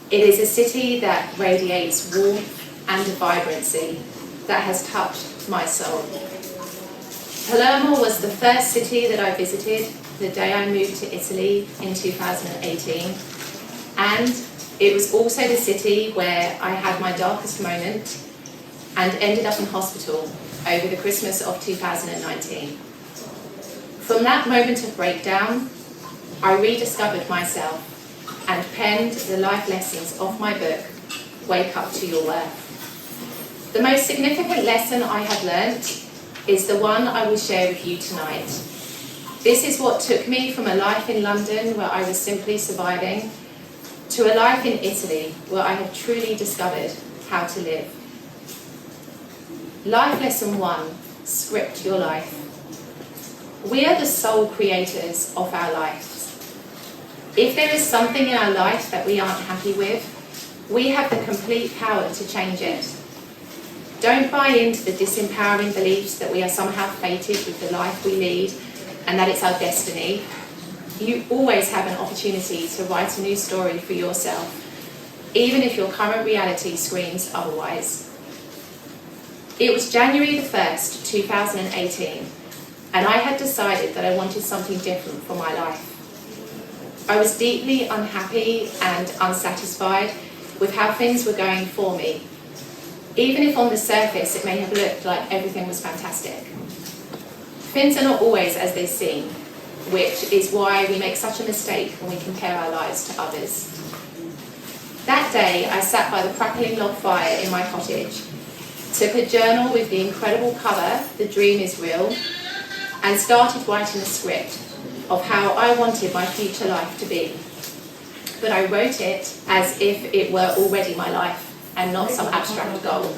It is a city that radiates warmth and vibrancy that has touched my soul. Palermo was the first city that I visited the day I moved to Italy in 2018, and it was also the city where I had my darkest moment and ended up in hospital over the Christmas of 2019. From that moment of breakdown, I rediscovered myself and penned the life lessons of my book, Wake Up to Your Worth. The most significant lesson I have learnt is the one I will share with you tonight. This is what took me from a life in London where I was simply surviving to a life in Italy where I have truly discovered how to live. Life lesson 1, script your life. We are the sole creators of our lives. If there is something in our life that we aren't happy with, we have the complete power to change it. Don't buy into the disempowering beliefs that we are somehow fated with the life we lead and that it's our destiny. You always have an opportunity to write a new story for yourself, even if your current reality screams otherwise. It was January the 1st, 2018, and I had decided that I wanted something different for my life. I was deeply unhappy and unsatisfied with how things were going for me, even if on the surface it may have looked like everything was fantastic. Things are not always as they seem, which is why we make such a mistake when we compare our lives to others. That day, I sat by the crackling log fire in my cottage, took a journal with the incredible cover, The Dream is Real, and started writing a script of how I wanted my future life to be. But I wrote it as if it were already my life and not some abstract goal.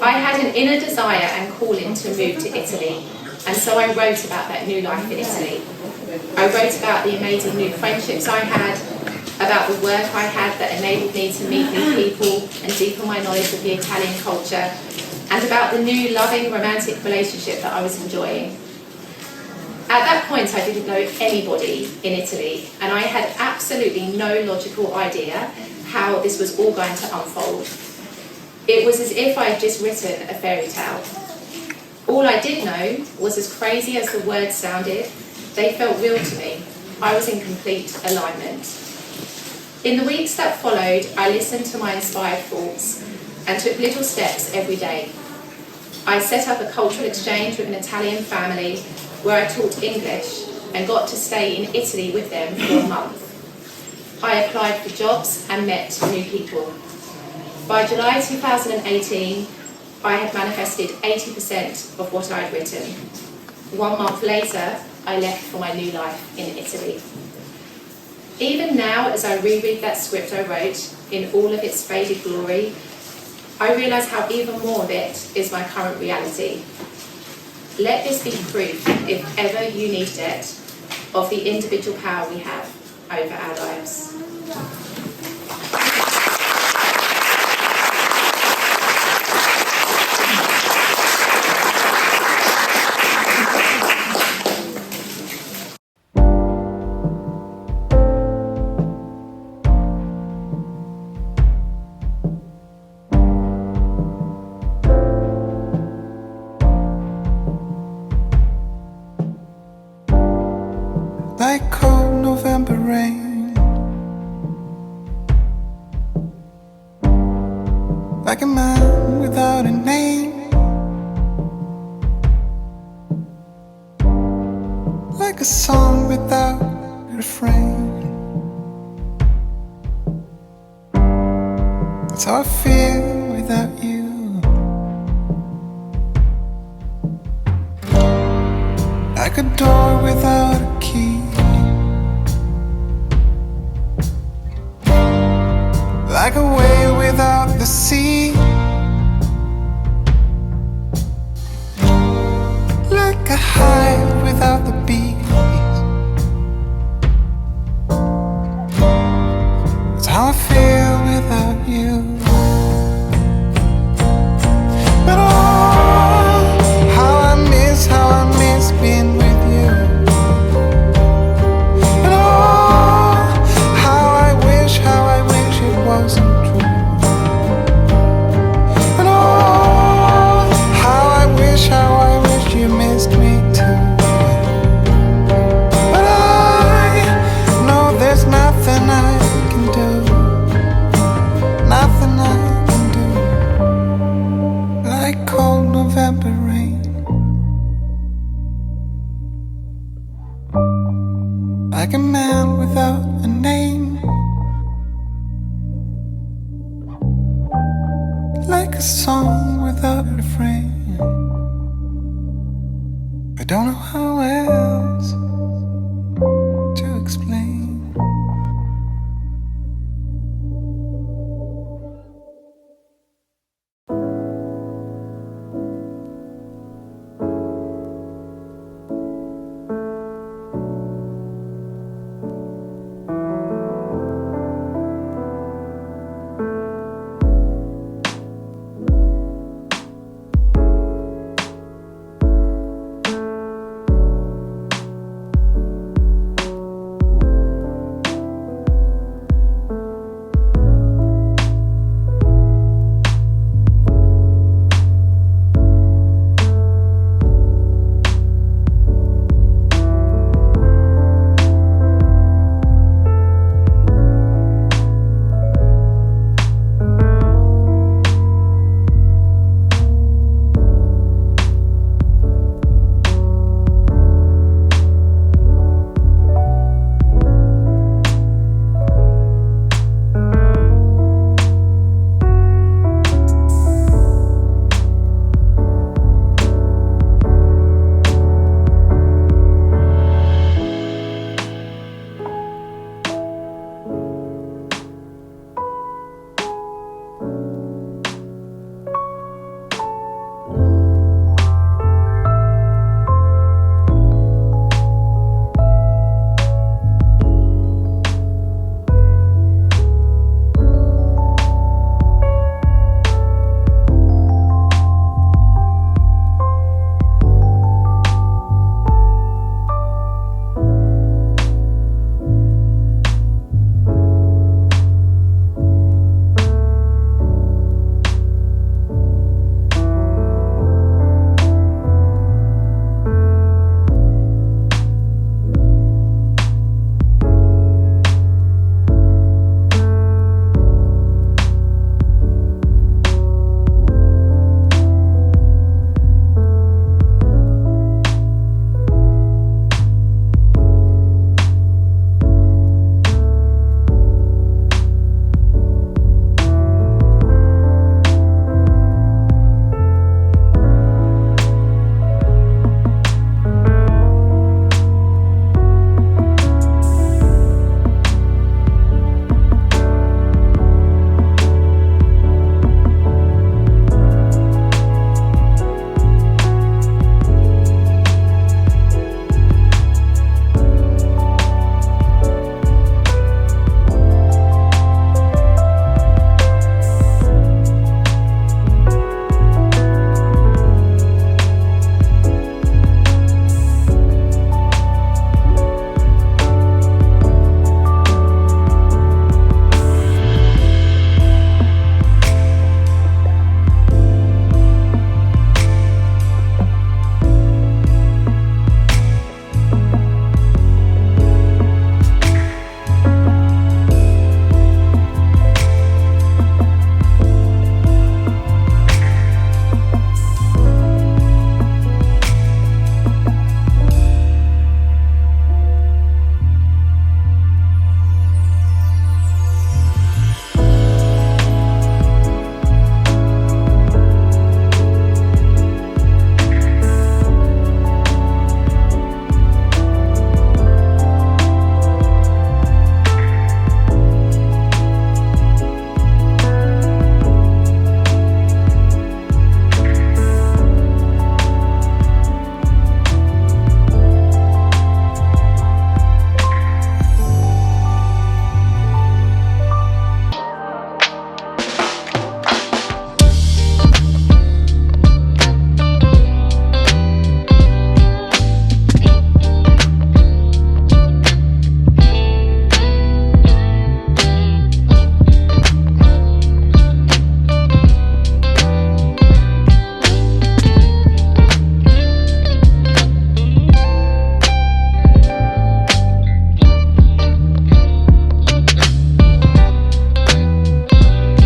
I had an inner desire and calling to move to Italy, and so I wrote about that new life in Italy. I wrote about the amazing new friendships I had, about the work I had that enabled me to meet new people and deepen my knowledge of the Italian culture, and about the new loving romantic relationship that I was enjoying. At that point, I didn't know anybody in Italy, and I had absolutely no logical idea how this was all going to unfold. It was as if I had just written a fairy tale. All I did know was, as crazy as the words sounded, they felt real to me. I was in complete alignment. In the weeks that followed, I listened to my inspired thoughts and took little steps every day. I set up a cultural exchange with an Italian family where I taught English and got to stay in Italy with them for a month. I applied for jobs and met new people. By July 2018, I had manifested 80% of what I had written. 1 month later, I left for my new life in Italy. Even now, as I reread that script I wrote in all of its faded glory, I realise how even more of it is my current reality. Let this be proof, if ever you need it, of the individual power we have over our lives. Like cold November rain, like a man without a name, like a song without a refrain. That's how I feel without you. Like a door without a key, like a wave without the sea, like a hive without the bees. That's how I feel without you. But oh, how I miss being with you. And oh, how I wish it wasn't true. And oh, how I wish you missed me too. But I know there's nothing I can do, nothing I can do. Like cold November rain, like a man without a name, like a song without a refrain. I don't know how else